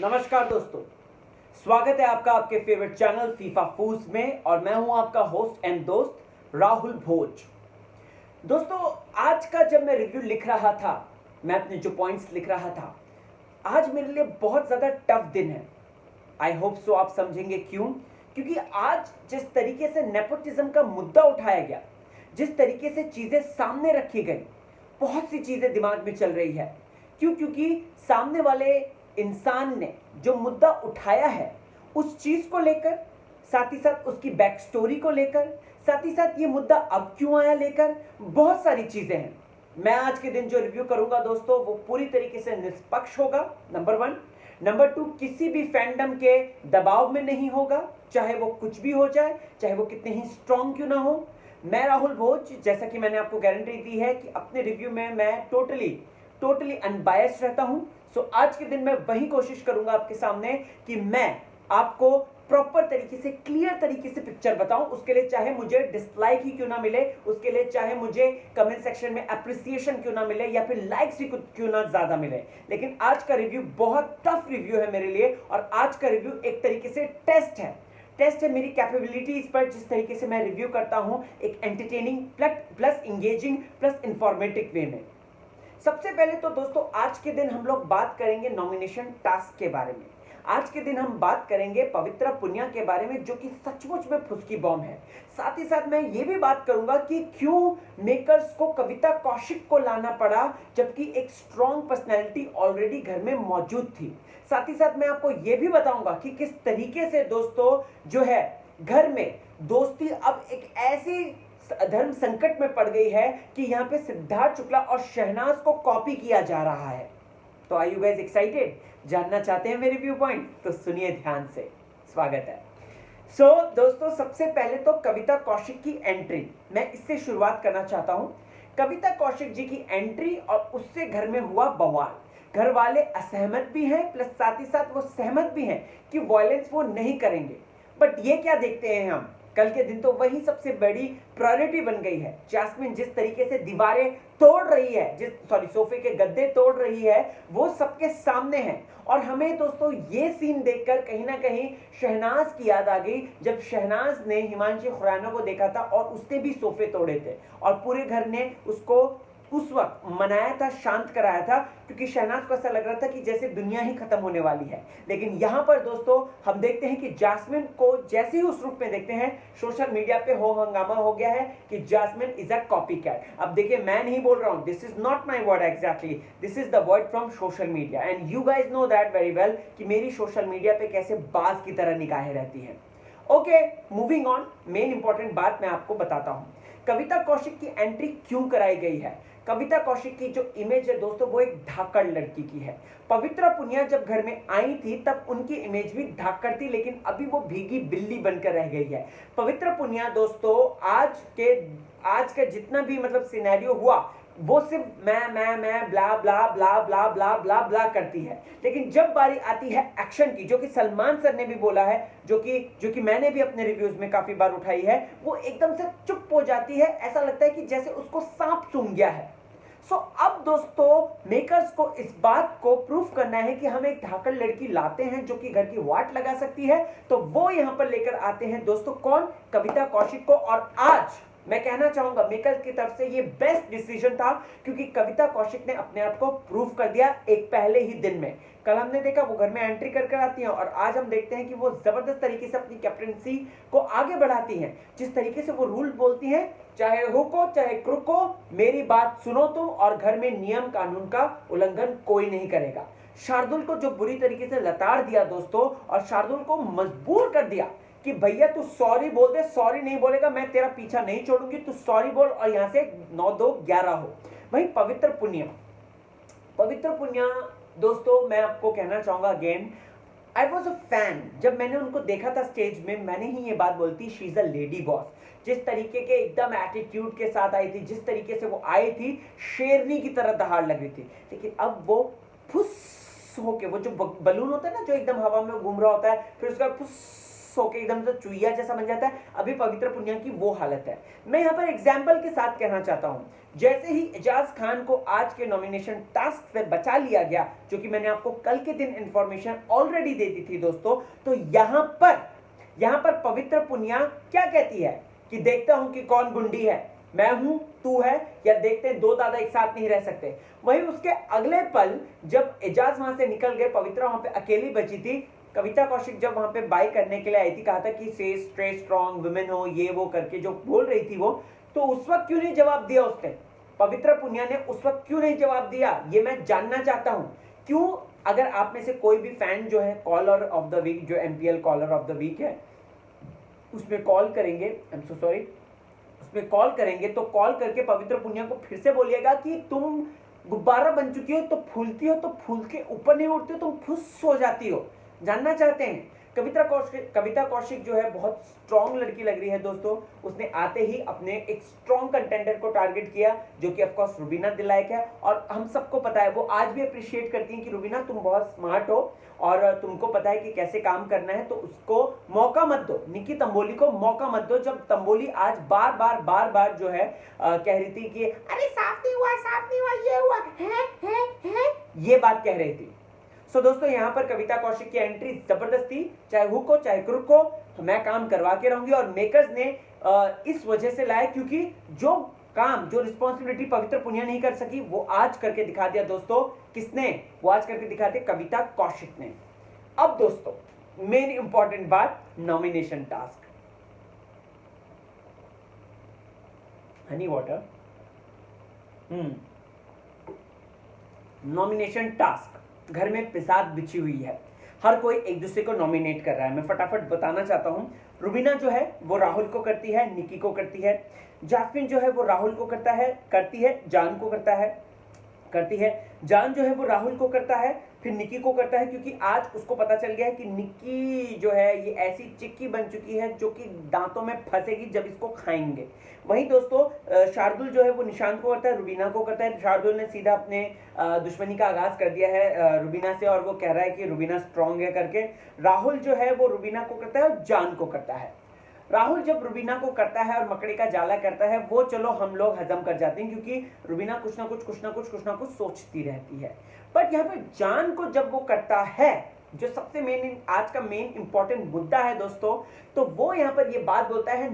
नमस्कार दोस्तों, स्वागत है आपका आपके फेवरेट चैनल फीफा फूड्स में और मैं हूं आपका होस्ट एंड दोस्त राहुल भोज। दोस्तों, आज का जब मैं रिव्यू लिख रहा था, मैं अपने जो पॉइंट्स लिख रहा था, आज मेरे लिए बहुत ज़्यादा टफ दिन है। आई होप सो आप समझेंगे क्यों। क्योंकि आज जिस तरीके से नेपोटिज्म का मुद्दा उठाया गया, जिस तरीके से चीज़ें सामने रखी गई, बहुत सी चीज़ें दिमाग में चल रही है। क्योंकि सामने वाले इंसान ने जो मुद्दा उठाया है उस चीज को लेकर, साथ ही साथ उसकी बैक स्टोरी को लेकर, साथ ही साथ ये मुद्दा अब क्यों आया लेकर, बहुत सारी चीजें हैं। मैं आज के दिन जो रिव्यू करूंगा दोस्तों, वो पूरी तरीके से निष्पक्ष होगा, नंबर 1। नंबर 2, किसी भी फैंडम के दबाव में नहीं होगा, चाहे वो कुछ भी हो जाए, चाहे वो कितने ही स्ट्रॉन्ग क्यों ना हो। मैं राहुल भोज, जैसा कि मैंने आपको गारंटी दी है कि अपने रिव्यू में मैं टोटली अनबायस्ड रहता हूं। सो आज के दिन मैं वही कोशिश करूंगा आपके सामने कि मैं आपको प्रॉपर तरीके से, क्लियर तरीके से पिक्चर बताऊं। उसके लिए चाहे मुझे डिसलाइक ही क्यों ना मिले, उसके लिए चाहे मुझे कमेंट सेक्शन में अप्रिसिएशन क्यों ना मिले या फिर लाइक्स ही क्यों ना ज्यादा मिले, लेकिन आज का रिव्यू बहुत टफ रिव्यू है मेरे लिए। और आज का रिव्यू एक तरीके से टेस्ट है मेरी कैपेबिलिटीज पर, जिस तरीके से मैं रिव्यू करता हूं एक entertaining plus engaging plus informative way में। सबसे पहले तो दोस्तों, आज के दिन हम लोग बात करेंगे नॉमिनेशन टास्क के बारे में। आज के दिन हम बात करेंगे पवित्रा पुनिया के बारे में, जो कि सचमुच में फुसकी बॉम्ब है। साथ ही साथ मैं ये भी बात करूंगा कि क्यों मेकर्स को कविता कौशिक को लाना पड़ा, जबकि एक स्ट्रॉन्ग पर्सनैलिटी ऑलरेडी घर में मौजूद थी। साथ ही साथ मैं आपको यह भी बताऊंगा कि किस तरीके से दोस्तों जो है घर में दोस्ती अब एक ऐसी धर्म संकट में पड़ गई है कि यहां पे सिद्धार्थ शुक्ला और शहनाज को कॉपी किया जा रहा है। तो आर यू गाइस एक्साइटेड? जानना चाहते हैं मेरे व्यू पॉइंट? तो सुनिए ध्यान से, स्वागत है। दोस्तों, सबसे पहले तो कविता कौशिक की एंट्री, मैं इससे शुरुआत करना चाहता हूं। कविता कौशिक जी की एंट्री और उससे घर में हुआ बवाल। घर वाले असहमत भी हैं, प्लस साथ ही साथ वो सहमत भी हैं कि वायलेंस वो नहीं करेंगे। बट ये क्या देखते हैं हम, कल के दिन तो वही सबसे बड़ी प्रायोरिटी बन गई है। जैस्मिन जिस तरीके से दीवारें तोड़ रही है, सोफे के गद्दे तोड़ रही है, वो सबके सामने है। और हमें दोस्तों ये सीन देखकर कहीं ना कहीं शहनाज की याद आ गई, जब शहनाज ने हिमांशी खुराना को देखा था और उसने भी सोफे तोड़े थे और पूरे घर ने उसको उस वक्त मनाया था, शांत कराया था, क्योंकि शहनाज को ऐसा लग रहा था कि जैसे दुनिया ही खत्म होने वाली है। लेकिन यहां पर दोस्तों हम देखते हैं कि जैस्मिन को जैसे ही उस रूप में देखते हैं, सोशल मीडिया पे हंगामा हो गया है कि Jasmine is a copycat. अब देखिए, मैं नहीं बोल रहा हूं, this is not my word exactly, this is the word from social media and you guys know that very well कि मेरी सोशल मीडिया पे कैसे बाज की तरह निगाहें रहती हैं। Okay, moving on, main important बात मैं आपको बताता हूं। कविता कौशिक की एंट्री क्यों कराई गई है? कविता कौशिक की जो इमेज है दोस्तों, वो एक धाकड़ लड़की की है। पवित्रा पुनिया जब घर में आई थी तब उनकी इमेज भी धाकड़ थी, लेकिन अभी वो भीगी बिल्ली बनकर रह गई है। पवित्रा पुनिया दोस्तों आज का जितना भी मतलब सिनेरियो हुआ, वो सिर्फ मैं ब्ला ब्ला ब्ला ब्ला ब्ला ब्ला ब्ला करती है। लेकिन जब बारी आती है एक्शन की, जो कि सलमान सर ने भी बोला है, जो कि मैंने भी अपने रिव्यूज में काफी बार उठाई है, वो एकदम से चुप हो जाती है। ऐसा लगता है कि जैसे उसको सांप सूंघ गया है। अब दोस्तों मेकर्स को इस बात को प्रूफ करना है कि हम एक धाकड़ लड़की लाते हैं जो कि घर की वाट लगा सकती है, तो वो यहां पर लेकर आते हैं दोस्तों कौन? कविता कौशिक को। और आज मैं कहना चाहूंगा मेकर्स की तरफ से ये बेस्ट डिसीजन था, क्योंकि कविता कौशिक ने अपने आप को प्रूफ कर दिया एक पहले ही दिन में। कल हमने देखा वो घर में एंट्री कर आती हैं, और आज हम देखते हैं कि वो जबरदस्त तरीके से अपनी कैप्टनसी को आगे बढ़ाती हैं। जिस तरीके से वो रूल बोलती हैं, चाहे हुक हो चाहे क्रुक हो, मेरी बात सुनो तुम, और घर में नियम कानून का उल्लंघन कोई नहीं करेगा। शार्दुल को जो बुरी तरीके से लताड़ दिया दोस्तों, और शार्दुल को मजबूर कर दिया कि भैया तू सॉरी बोल दे, सॉरी नहीं बोलेगा मैं तेरा पीछा नहीं छोड़ूंगी, तू सॉरी बोल और यहां से 9-2-11 हो। वहीं पवित्र पुनिया दोस्तों, मैं आपको कहना चाहूंगा again, I was a fan. जब मैंने उनको देखा था स्टेज में, मैंने ही ये बात बोलती, she is a lady boss. जिस तरीके के एकदम एटीट्यूड के साथ आई थी, जिस तरीके से वो आई थी, शेरनी की तरह दहाड़ लग रही थी। लेकिन अब वो फुस होके, वो जो बलून होता है ना, जो एकदम हवा में घूम रहा होता है, फिर उसका फुस फुस होके एकदम से चुईया जैसा बन जाता है, अभी पवित्र पुनिया की वो हालत है। मैं यहाँ पर एग्जाम्पल के साथ कहना चाहता हूँ, जैसे ही एजाज खान को आज के नॉमिनेशन टास्क से बचा लिया गया, जो कि मैंने आपको कल के दिन इंफॉर्मेशन ऑलरेडी दे दी थी दोस्तों, तो यहां पर पवित्र पुनिया क्या कहती है कि देखता हूं कि कौन गुंडी है, मैं हूं, तू है, या देखते हैं दो दादा एक साथ नहीं रह सकते। वहीं उसके अगले पल जब एजाज वहां से निकल गए, पवित्रा वहां पे अकेली बची थी, कविता कौशिक जब वहां पे बाय करने के लिए आई थी, कहा था कि स्टे स्ट्रॉन्ग वुमेन हो, ये वो करके जो बोल रही थी वो, तो उस वक्त क्यों नहीं जवाब दिया उसने, पवित्र पुनिया ने उस वक्त क्यों नहीं जवाब दिया, ये मैं जानना चाहता हूं। क्यों? अगर आप में से कोई भी फैन जो है कॉलर ऑफ द वीक, जो MPL caller of the week है, उसमें कॉल करेंगे, आई एम सो सॉरी, उसमें कॉल करेंगे तो कॉल करके पवित्र पुनिया को फिर से बोलिएगा कि तुम गुब्बारा बन चुकी हो, तो फूलती हो तो फूल के ऊपर नहीं उड़ती हो, तुम फुस हो जाती हो। जानना चाहते हैं? कविता कौशिक जो है बहुत स्ट्रॉन्ग लड़की लग रही है दोस्तों। उसने आते ही अपने एक स्ट्रॉन्ग कंटेंडर को टारगेट किया, जो कि ऑफकोर्स रुबीना दिलायक है, और हम सबको पता है, वो आज भी अप्रिशिएट करती हैं कि रुबीना तुम बहुत स्मार्ट हो और तुमको पता है कि कैसे काम करना है, तो उसको मौका मत दो, निकी तंबोली को मौका मत दो। जब तंबोली आज बार बार जो है कह रही थी कि अरे साफ नहीं हुआ, ये हुआ है, ये बात कह रही थी। सो दोस्तों, यहां पर कविता कौशिक की एंट्री जबरदस्ती, चाहे हुक हो चाहे क्रुक हो, मैं काम करवा के रहूंगी। और मेकर्स ने इस वजह से लाया क्योंकि जो काम, जो रिस्पॉन्सिबिलिटी पवित्र पुनिया नहीं कर सकी, वो आज करके दिखा दिया दोस्तों। किसने? वो आज करके दिखा दिया कविता कौशिक ने। अब दोस्तों, मेन इंपॉर्टेंट बात, nomination task. Honey water, nomination task, घर में पिसाद बिछी हुई है, हर कोई एक दूसरे को नॉमिनेट कर रहा है। मैं फटाफट बताना चाहता हूं। रुबीना जो है वो राहुल को करती है, निकी को करती है। जास्मिन जो है वो राहुल को करती है, जान को करती है। जान जो है वो राहुल को करता है, फिर निकी को करता है, क्योंकि आज उसको पता चल गया है कि निकी जो है ये ऐसी चिक्की बन चुकी है जो कि दांतों में फंसेगी जब इसको खाएंगे। वहीं दोस्तों, शार्दुल जो है वो निशांत को करता है, रुबीना को करता है। शार्दुल ने सीधा अपने दुश्मनी का आगाज कर दिया है रुबीना से, और वो कह रहा है कि रुबीना स्ट्रांग है करके। राहुल जो है वो रुबीना को करता है और जान को करता है। राहुल जब रुबीना को करता है और मकड़ी का जाला करता है, वो चलो हम लोग हजम कर जाते हैं, क्योंकि रुबीना कुछ ना कुछ सोचती रहती है। बट यहाँ पे जान को जब वो करता है, जो सबसे मेन, आज का मेन इंपॉर्टेंट मुद्दा है दोस्तों, तो वो यहाँ पर ये बात बोलता है,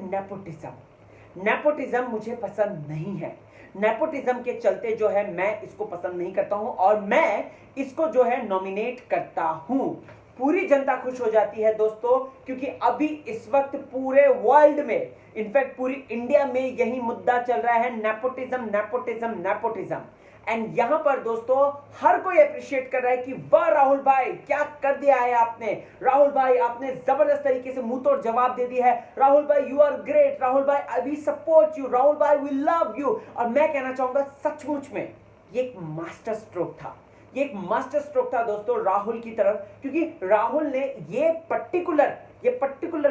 नेपोटिज्म मुझे पसंद नहीं है। नेपोटिज्म के चलते जो है मैं इसको पसंद नहीं करता हूं और मैं इसको जो है नॉमिनेट करता हूं। पूरी जनता खुश हो जाती है दोस्तों, क्योंकि अभी इस वक्त पूरे वर्ल्ड में, इनफैक्ट पूरी इंडिया में यही मुद्दा चल रहा है, नेपोटिज्म। एंड यहां पर दोस्तों हर कोई अप्रिशिएट कर रहा है कि वाह राहुल भाई, क्या कर दिया है आपने। राहुल भाई, आपने जबरदस्त तरीके से मुंह तोड़ जवाब दे दिया है। राहुल भाई, यू आर ग्रेट। राहुल भाई, वी सपोर्ट यू। राहुल भाई, वी लव यू। और मैं कहना चाहूंगा, सचमुच में ये एक मास्टर स्ट्रोक था, ये एक मास्टर स्ट्रोक था दोस्तों राहुल की तरफ, क्योंकि राहुल ने ये पर्टिकुलर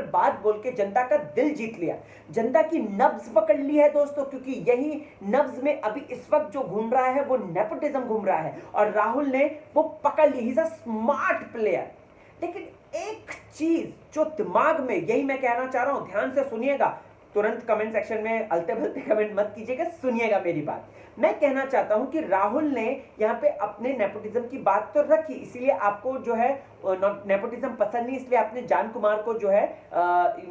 बात बोल के जनता का दिल जीत लिया, जनता की नब्ज पकड़ ली है दोस्तों, क्योंकि यही नब्ज में अभी इस वक्त जो घूम रहा है वो नेपोटिज्म घूम रहा है, और राहुल ने वो पकड़ ली। He is a smart player. लेकिन एक चीज जो दिमाग में, यही मैं कहना चाह रहा हूं, ध्यान से सुनिएगा, तुरंत कमेंट सेक्शन में अलते भलते कमेंट मत कीजिएगा, सुनिएगा मेरी बात। मैं कहना चाहता हूं कि राहुल ने यहाँ पे अपने नेपोटिज्म की बात तो रखी, इसीलिए आपको जो है नेपोटिज्म पसंद नहीं, इसलिए आपने जान कुमार को जो है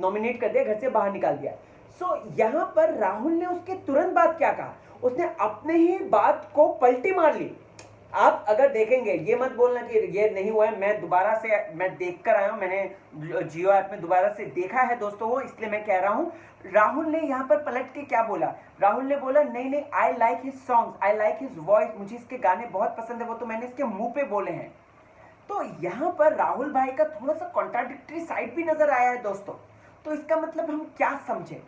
नॉमिनेट कर दिया, घर से बाहर निकाल दिया। सो यहाँ पर राहुल ने उसके तुरंत बाद क्या कहा, उसने अपने ही बात को पलटी मार ली। आप अगर देखेंगे, ये मत बोलना कि ये नहीं हुआ है, मैं दोबारा से मैं देख कर आया हूं, मैंने जियो ऐप में दोबारा से देखा है दोस्तों वो, इसलिए मैं कह रहा हूं। राहुल ने यहाँ पर पलट के क्या बोला, राहुल ने बोला नहीं, I like his songs, I like his voice, मुझे इसके गाने बहुत पसंद है, वो तो मैंने इसके मुंह पे बोले हैं। तो यहाँ पर राहुल भाई का थोड़ा सा कॉन्ट्राडिक्टरी साइड भी नजर आया है दोस्तों। तो इसका मतलब हम क्या समझे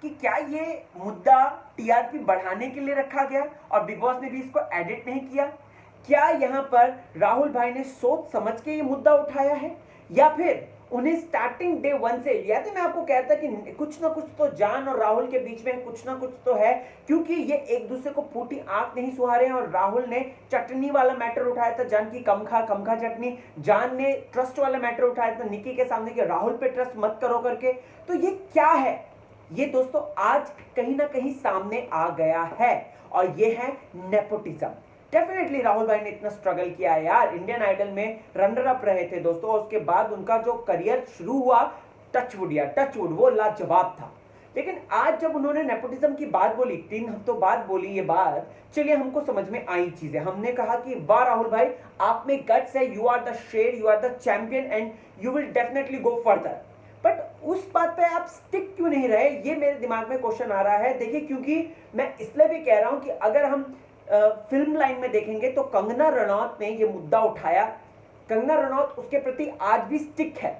कि क्या ये मुद्दा टीआरपी बढ़ाने के लिए रखा गया और बिग बॉस ने भी इसको एडिट नहीं किया? क्या यहाँ पर राहुल भाई ने सोच समझ के ये मुद्दा उठाया है, या फिर उन्हें स्टार्टिंग डे 1 से, याद है मैं आपको कहता कि कुछ ना कुछ तो जान और राहुल के बीच में कुछ ना कुछ तो है, क्योंकि ये एक दूसरे को फूटी आंख नहीं सुहा रहे हैं। और राहुल ने चटनी वाला मैटर उठाया था, जान की कम खा चटनी। जान ने ट्रस्ट वाला मैटर उठाया था निकी के सामने कि राहुल पे ट्रस्ट मत करो करके। तो ये क्या है, ये दोस्तों आज कहीं ना कहीं सामने आ गया है, और ये है नेपोटिज्म। डेफिनेटली राहुल भाई ने इतना स्ट्रगल किया है यार, इंडियन आइडल में रनर अप रहे थे दोस्तों, और उसके बाद उनका जो करियर शुरू हुआ, टचवुड वो लाजवाब था। लेकिन आज जब उन्होंने नेपोटिज्म की बात बोली, 3 हफ्तों बाद बोली ये बात, चलिए हमको समझ में आई चीजें। हमने कहा कि वाह राहुल भाई, आप में गट्स है, यू आर द शेर, you are the champion and you will definitely go further. But उस बात पे आप स्टिक क्यों नहीं रहे, ये मेरे दिमाग में क्वेश्चन आ रहा है। देखिए, क्योंकि मैं इसलिए भी कह रहा हूं कि अगर हम फिल्म लाइन में देखेंगे तो कंगना रनौत ने ये मुद्दा उठाया। कंगना रनौत उसके प्रति आज भी स्टिक है।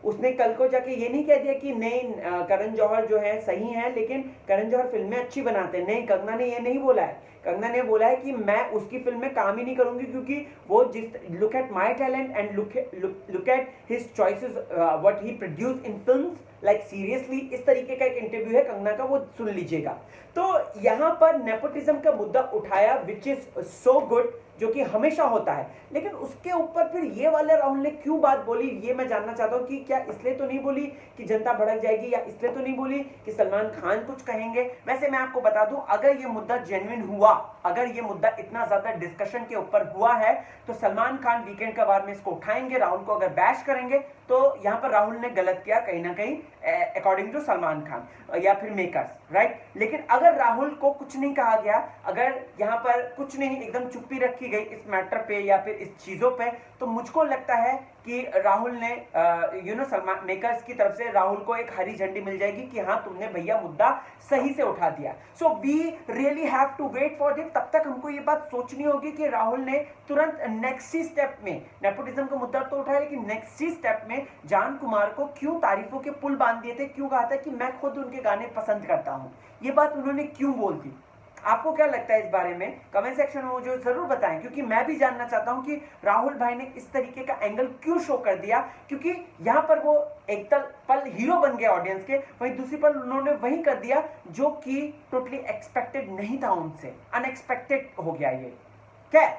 उसने कल को जाके ये नहीं कह दिया कि नहीं करण जौहर जो है सही है, लेकिन करण जौहर फिल्में अच्छी बनाते हैं। नहीं, कंगना ने ये नहीं बोला है। कंगना ने बोला है कि मैं उसकी फिल्म में काम ही नहीं करूंगी, क्योंकि वो जिस look at my talent and look at his choices what he produce in films, like seriously, इस तरीके का एक इंटरव्यू है कंगना का, वो सुन लीजिएगा। तो यहां पर नेपोटिज्म का मुद्दा उठाया, विच इज सो गुड, जो कि हमेशा होता है। लेकिन उसके ऊपर फिर ये वाले राहुल ने क्यों बात बोली, ये मैं जानना चाहता हूं कि क्या इसलिए तो नहीं बोली कि जनता भड़क जाएगी, या इसलिए तो नहीं बोली कि सलमान खान कुछ कहेंगे। वैसे मैं आपको बता दूं, अगर ये मुद्दा जेन्युइन हुआ, अगर ये मुद्दा इतना ज्यादा डिस्कशन के ऊपर हुआ है, तो सलमान खान वीकेंड का बार में इसको उठाएंगे, राहुल को अगर बैश करेंगे, तो यहां पर राहुल ने गलत किया कहीं ना कहीं, अकॉर्डिंग टू सलमान खान या फिर मेकर्स, राइट। लेकिन अगर राहुल को कुछ नहीं कहा गया, अगर यहां पर कुछ नहीं, एकदम चुप्पी रखी गई इस मैटर पे या फिर इस चीजों पे, तो मुझको लगता है कि राहुल ने सलमान मेकर्स की तरफ से राहुल को एक हरी झंडी मिल जाएगी कि हाँ तुमने भैया मुद्दा सही से उठा दिया। So we really have to wait for this. तब तक हमको ये बात सोचनी होगी कि राहुल ने तुरंत नेक्स्ट ही स्टेप में नेपोटिज्म का मुद्दा तो उठाया, लेकिन नेक्स्ट ही स्टेप में जान कुमार को क्यों तारीफों के पुल बांध दिए थे, क्यों कहा था कि मैं खुद उनके गाने पसंद करता हूं, ये बात उन्होंने क्यों बोल दी। आपको क्या लगता है इस बारे में, कमेंट सेक्शन में मुझे जरूर बताएं, क्योंकि मैं भी जानना चाहता हूं कि राहुल भाई ने इस तरीके का एंगल क्यों शो कर दिया। क्योंकि यहां पर वो एक पल हीरो बन गए ऑडियंस के, वहीं दूसरी पल उन्होंने वही कर दिया जो कि टोटली एक्सपेक्टेड नहीं था उनसे, अनएक्सपेक्टेड हो गया ये। क्या,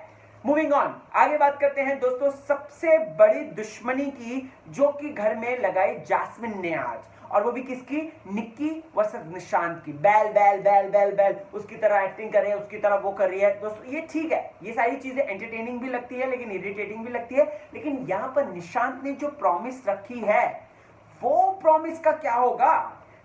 मूविंग ऑन, आगे बात करते हैं दोस्तों सबसे बड़ी दुश्मनी की, जो कि घर में लगाई जास्मिन ने आज, और वो भी किसकी, निक्की वर्सेस निशांत की। बैल बैल बैल बैल बैल, उसकी तरह एक्टिंग कर रही है, उसकी तरह वो कर रही है। दोस्तों ये ठीक है, ये सारी चीजें एंटरटेनिंग भी लगती है, लेकिन इरिटेटिंग भी लगती है। लेकिन यहां पर निशांत ने जो प्रॉमिस रखी है, वो प्रॉमिस का क्या होगा।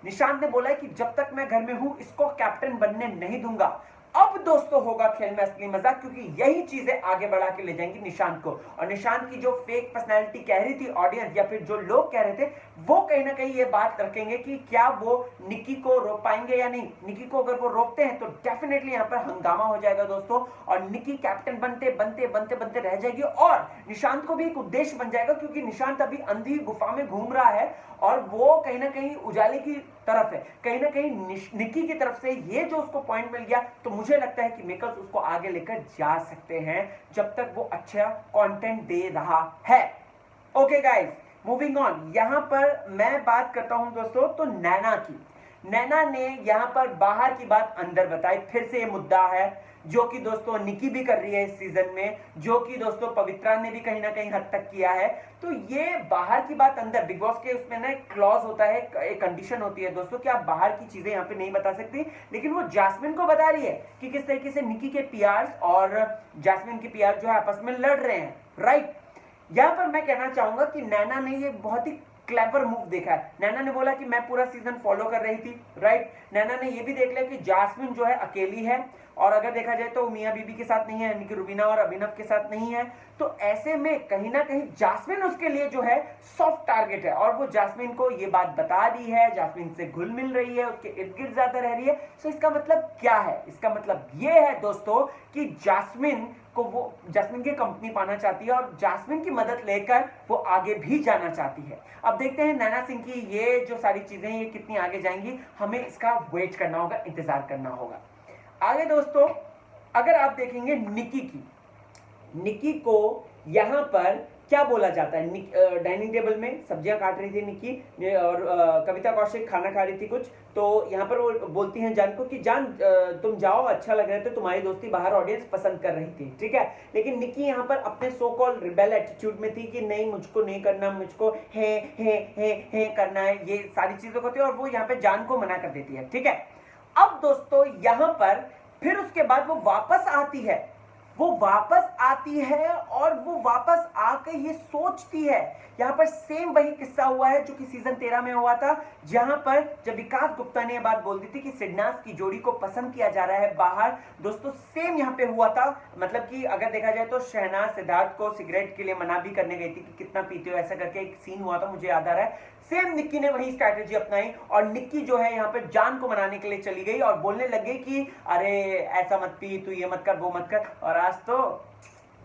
निशांत ने बोला है कि जब तक मैं घर में हूं इसको कैप्टन बनने नहीं दूंगा। अब दोस्तों होगा खेल में असली मजा, क्योंकि यही चीजें आगे बढ़ा के ले जाएंगी निशांत को। और निशांत की जो फेक पर्सनैलिटी कह रही थी ऑडियंस, या फिर जो लोग कह रहे थे, वो कहीं ना कहीं ये बात रखेंगे कि क्या वो निक्की को रोक पाएंगे या नहीं। निक्की को अगर वो रोकते हैं तो डेफिनेटली यहाँ पर हंगामा हो जाएगा दोस्तों, और निक्की कैप्टन बनते बनते बनते बनते रह जाएगी, और निशांत को भी एक उद्देश्य बन जाएगा, क्योंकि निशांत अभी अंधी गुफा में घूम रहा है, और वो कहीं ना कहीं उजाले की तरफ है, कहीं ना कहीं निक्की की तरफ से ये जो उसको पॉइंट मिल गया, तो मुझे लगता है कि मेकर्स उसको आगे लेकर जा सकते हैं, जब तक वो अच्छा कंटेंट दे रहा है। ओके गाइस, मूविंग ऑन, यहां पर मैं बात करता हूं दोस्तों तो नैना की। नैना ने यहां पर बाहर की बात अंदर बताई, फिर से ये मुद्दा है जो कि दोस्तों निकी भी कर रही है इस सीजन में, जो कि दोस्तों पवित्रा ने भी कहीं ना कहीं हद तक किया है। तो ये बाहर की बात अंदर, बिग बॉस के उसमें ना एक क्लॉज होता है, एक कंडीशन होती है दोस्तों कि आप बाहर की चीजें यहाँ पे नहीं बता सकती, लेकिन वो जास्मिन को बता रही है कि किस तरीके से निकी के पीआर्स और जास्मिन के पीआर जो है आपस में लड़ रहे हैं, राइट। यहां पर मैं कहना चाहूंगा कि नैना ने ये बहुत ही क्लेवर मूव देखा है। नैना ने बोला कि मैं पूरा सीजन फॉलो कर रही थी, राइट। नैना ने ये भी देख लिया कि जास्मिन जो है अकेली है, और अगर देखा जाए तो मियां बीबी के साथ नहीं है, यानी कि रुबीना और अभिनव के साथ नहीं है। तो ऐसे में कहीं ना कहीं जास्मिन उसके लिए जो है सॉफ्ट टारगेट है, और वो जास्मिन को ये बात बता दी है, जास्मिन से घुल मिल रही है, उसके इर्द गिर्द ज्यादा रह रही है। तो इसका मतलब क्या है, इसका मतलब ये है दोस्तों कि जास्मिन को वो जास्मिन की कंपनी पाना चाहती है, और जास्मिन की मदद लेकर वो आगे भी जाना चाहती है। अब देखते हैं नैना सिंह की ये जो सारी चीजें ये कितनी आगे जाएंगी, हमें इसका वेट करना होगा, इंतजार करना होगा। आगे दोस्तों अगर आप देखेंगे निकी की, निकी को यहाँ पर क्या बोला जाता है, डाइनिंग टेबल में सब्जियां काट रही थी निक्की और कविता कौशिक खाना खा रही थी कुछ, तो यहाँ पर वो बोलती हैं जान को कि जान तुम जाओ, अच्छा लग रहा है, तो तुम्हारी दोस्ती बाहर ऑडियंस पसंद कर रही थी, ठीक है। लेकिन निक्की यहाँ पर अपने सो कॉल रिबेल एटीट्यूड में थी कि नहीं मुझको नहीं करना, मुझको है करना है, ये सारी चीजों को होती है और वो यहाँ पे जान को मना कर देती है, ठीक है। अब दोस्तों यहाँ पर फिर उसके बाद वो वापस आती है, और वो वापस आकर ये सोचती है, यहां पर सेम वही किस्सा हुआ है जो कि सीजन 13 में हुआ था, जहां पर जब विकास गुप्ता ने यह बात बोल दी थी कि सिडनास की जोड़ी को पसंद किया जा रहा है बाहर, दोस्तों सेम यहां पे हुआ था। मतलब कि अगर देखा जाए तो शहनाज सिद्धार्थ को सिगरेट के लिए मना भी करने गई थी कि कितना पीते हो, ऐसा करके एक सीन हुआ था, मुझे याद आ रहा है। सेम निक्की ने वही स्ट्रैटेजी अपनाई और निक्की जो है यहाँ पे जान को मनाने के लिए चली गई और बोलने लगी कि अरे ऐसा मत पी, तू ये मत कर, वो मत कर, और आज तो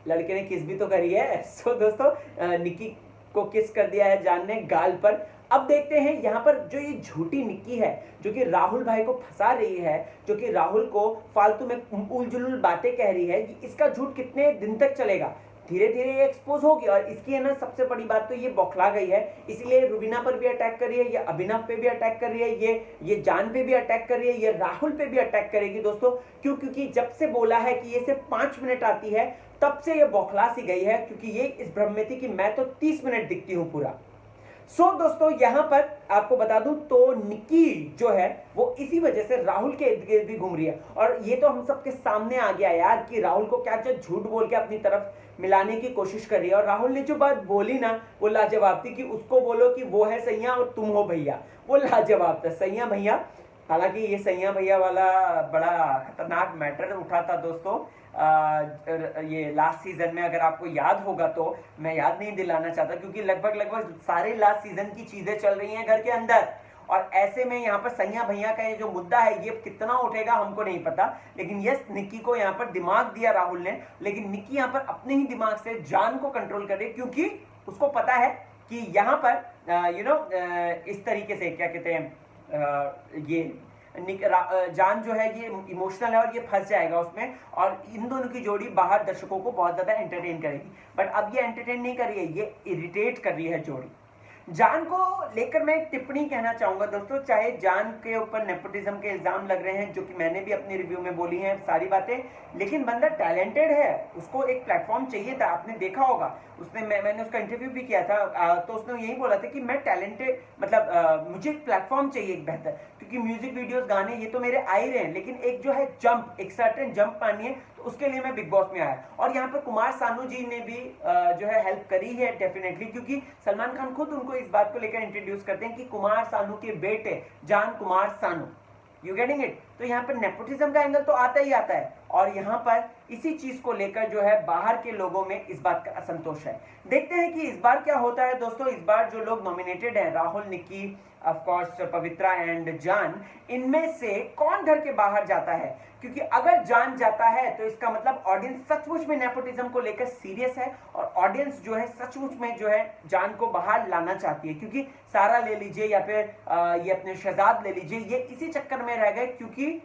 लड़के ने किस भी तो करी है। सो दोस्तों निक्की को किस कर दिया है जान ने गाल पर। अब देखते हैं यहाँ पर जो ये झूठी निक्की है जो कि राहुल भाई को फंसा रही है, जो कि राहुल को फालतू में उलझुल बातें कह रही है, इसका झूठ कितने दिन तक चलेगा। धीरे धीरे ये एक्सपोज होगी और इसकी है ना सबसे बड़ी बात तो ये बौखला गई है, इसलिए रुबीना पर भी अटैक कर रही है, ये अभिनव पे भी अटैक कर रही है, ये जान पे भी अटैक कर रही है, ये राहुल पे भी अटैक करेगी दोस्तों। क्यों? क्योंकि जब से बोला है कि ये सिर्फ 5 मिनट आती है तब से ये बौखला सी गई है, क्योंकि ये इस भ्रम में थी कि मैं तो 30 मिनट दिखती हूं पूरा। दोस्तों यहां पर आपको बता दूं तो निक्की जो है वो इसी वजह से राहुल के इर्द गिर्द भी घूम रही है और ये तो हम सबके सामने आ गया यार कि राहुल को क्या क्या झूठ बोल के अपनी तरफ मिलाने की कोशिश कर रही है। और राहुल ने जो बात बोली ना वो लाजवाब थी कि उसको बोलो कि वो है सैया और तुम हो भैया, वो लाजवाब था। सैया भैया, हालांकि ये सैया भैया वाला बड़ा खतरनाक मैटर उठा था दोस्तों ये लास्ट सीजन में। अगर आपको याद होगा तो मैं याद नहीं दिलाना चाहता क्योंकि लगभग सारे लास्ट सीजन की चीजें चल रही हैं घर के अंदर, और ऐसे में यहाँ पर सैया भैया का ये जो मुद्दा है ये कितना उठेगा हमको नहीं पता। लेकिन यस, निक्की को यहाँ पर दिमाग दिया राहुल ने, लेकिन निक्की यहाँ पर अपने ही दिमाग से जान को कंट्रोल कर रही क्योंकि उसको पता है कि यहाँ पर इस तरीके से क्या कहते हैं ये जान जो है ये इमोशनल है और ये फंस जाएगा उसमें, और इन दोनों की जोड़ी बाहर दर्शकों को बहुत ज्यादा एंटरटेन करेगी। बट अब ये एंटरटेन नहीं कर रही है, ये इरिटेट कर रही है जोड़ी। जान को लेकर मैं एक टिप्पणी कहना चाहूंगा दोस्तों, चाहे जान के ऊपर नेपोटिज्म के इल्जाम लग रहे हैं जो कि मैंने भी अपने रिव्यू में बोली हैं सारी बातें, लेकिन बंदा टैलेंटेड है, उसको एक प्लेटफॉर्म चाहिए था। आपने देखा होगा उसने मैंने उसका इंटरव्यू भी किया था तो उसने यही बोला था कि मैं टैलेंटेड, मतलब मुझे एक प्लेटफॉर्म चाहिए एक बेहतर, क्योंकि म्यूजिक वीडियोस गाने ये तो मेरे आ ही रहे हैं, लेकिन एक जो है जंप, एक सर्टेन जंप पानी है, तो उसके लिए मैं बिग बॉस में आया। और यहाँ पर कुमार सानू जी ने भी जो है हेल्प करी है डेफिनेटली, क्योंकि सलमान खान खुद उनको इस बात को लेकर इंट्रोड्यूस करते हैं कि कुमार सानू के बेटे जान Kumar Sanu, you getting it. तो यहाँ पर नेपोटिज्म का एंगल तो आता ही आता है, और यहाँ पर इसी चीज को लेकर जो है बाहर के लोगों में इस बात का असंतोष है। देखते हैं कि इस बार क्या होता है दोस्तों। इस बार जो लोग नॉमिनेटेड हैं, Rahul, Nikki, of course Pavitra and जान, इनमें से कौन घर के बाहर जाता है, क्योंकि अगर जान जाता है तो इसका मतलब ऑडियंस सचमुच में नेपोटिज्म को लेकर सीरियस है और ऑडियंस जो है सचमुच में जो है जान को बाहर लाना चाहती है। क्योंकि सारा ले लीजिए या फिर ये अपने शहजाद ले लीजिए, ये इसी चक्कर में रह गए क्योंकि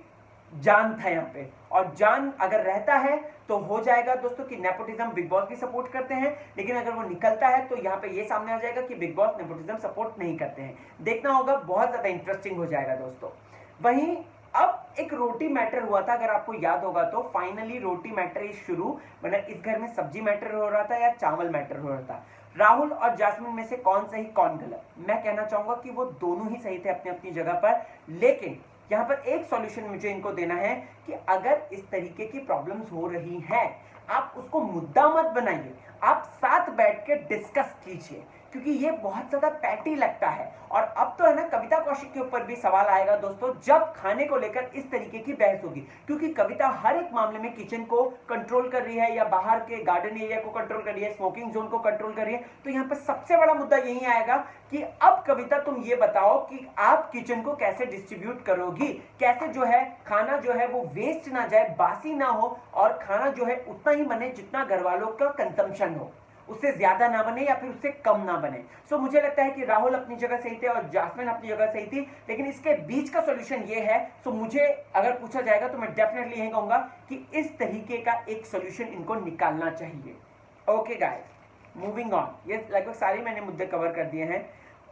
जान था यहाँ पे, और जान अगर रहता है तो हो जाएगा दोस्तों कि नेपोटिज्म बिग बॉस भी सपोर्ट करते हैं, लेकिन अगर वो निकलता है तो यहाँ पे ये सामने आ जाएगा कि बिग बॉस नेपोटिज्म सपोर्ट नहीं करते हैं। देखना होगा, बहुत ज्यादा इंटरेस्टिंग हो जाएगा दोस्तों। वहीं अब एक रोटी मैटर हुआ था, अगर आपको याद होगा तो फाइनली रोटी मैटर इज शुरू, मतलब इस घर में सब्जी मैटर हो रहा था या चावल मैटर हो रहा था। राहुल और जास्मिन में से कौन सही कौन गलत, मैं कहना चाहूंगा कि वो दोनों ही सही थे अपनी अपनी जगह पर, लेकिन यहाँ पर एक सॉल्यूशन मुझे इनको देना है कि अगर इस तरीके की प्रॉब्लम्स हो रही हैं, आप उसको मुद्दा मत बनाइए, आप साथ बैठ के डिस्कस कीजिए, क्योंकि ये बहुत ज्यादा पैटी लगता है। और अब तो है ना कविता कौशिक के ऊपर भी सवाल आएगा दोस्तों, जब खाने को लेकर इस तरीके की बहस होगी, क्योंकि कविता हर एक मामले में किचन को कंट्रोल कर रही है या बाहर के गार्डन एरिया को कंट्रोल कर रही है, स्मोकिंग जोन को कंट्रोल कर रही है। तो यहाँ पर सबसे बड़ा मुद्दा यही आएगा कि अब कविता तुम ये बताओ कि आप किचन को कैसे डिस्ट्रीब्यूट करोगी, कैसे जो है खाना जो है वो वेस्ट ना जाए, बासी ना हो, और खाना जो है उतना ही बने जितना घर वालों का कंजम्पशन हो, उससे ज्यादा ना बने या फिर उससे कम ना बने। सो मुझे लगता है कि राहुल अपनी जगह सही थे और जास्मिन अपनी जगह सही थी, लेकिन इसके बीच का सॉल्यूशन ये है। सो मुझे अगर पूछा जाएगा तो मैं डेफिनेटली यही कहूंगा कि इस तरीके का एक सॉल्यूशन इनको निकालना चाहिए। Okay guys, moving on. ये लगभग सारे मैंने मुद्दे कवर कर दिए हैं।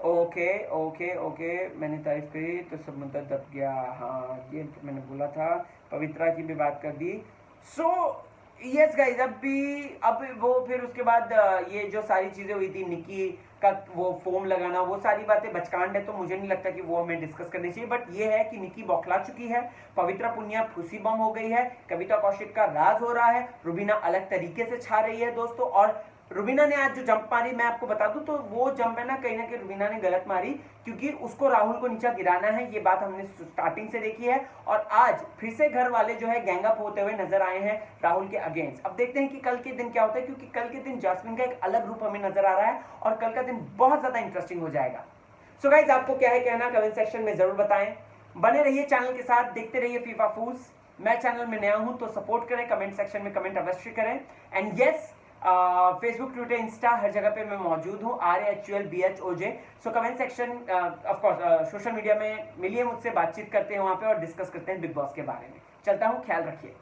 ओके ओके ओके, मैंने तारीफ करी तो सब मुद्दा दब गया। हाँ, ये तो मैंने बोला था। पवित्रा की भी बात कर दी। सो यस गाइस, अब वो फिर उसके बाद ये जो सारी चीज़ें हुई थी, निकी का वो फोम लगाना, वो सारी बातें बचकांड है, तो मुझे नहीं लगता कि वो हमें डिस्कस करनी चाहिए। बट ये है कि निकी बौखला चुकी है, पवित्रा पुनिया फुसी बम हो गई है, कविता कौशिक का राज हो रहा है, रुबीना अलग तरीके से छा रही है दोस्तों। और रुबीना ने आज जो जंप मारी, मैं आपको बता दूं तो वो जंप है ना कहीं रुबीना ने गलत मारी, क्योंकि उसको राहुल को नीचा गिराना है। ये बात हमने स्टार्टिंग से देखी है, और आज फिर से घर वाले जो है गैंग अप होते हुए नजर आए हैं राहुल के अगेंस्ट। अब देखते हैं कि कल के दिन क्या होता है, क्योंकि कल के दिन जैस्मिन का एक अलग रूप हमें नजर आ रहा है, और कल का दिन बहुत ज्यादा इंटरेस्टिंग हो जाएगा। सो गाइस, आपको क्या है कहना, कमेंट सेक्शन में जरूर बताएं। बने रहिए चैनल के साथ, देखते रहिए फीफा फूड्स। मैं चैनल में नया हूं तो सपोर्ट करें, कमेंट सेक्शन में कमेंट अवश्य करें। And yes, Facebook, Twitter, Insta, हर जगह पे मैं मौजूद हूँ, RAHULBHOJ। So comment section, of course social media में मिलिए मुझसे, बातचीत करते हैं वहाँ पे और डिस्कस करते हैं बिग बॉस के बारे में। चलता हूँ, ख्याल रखिए।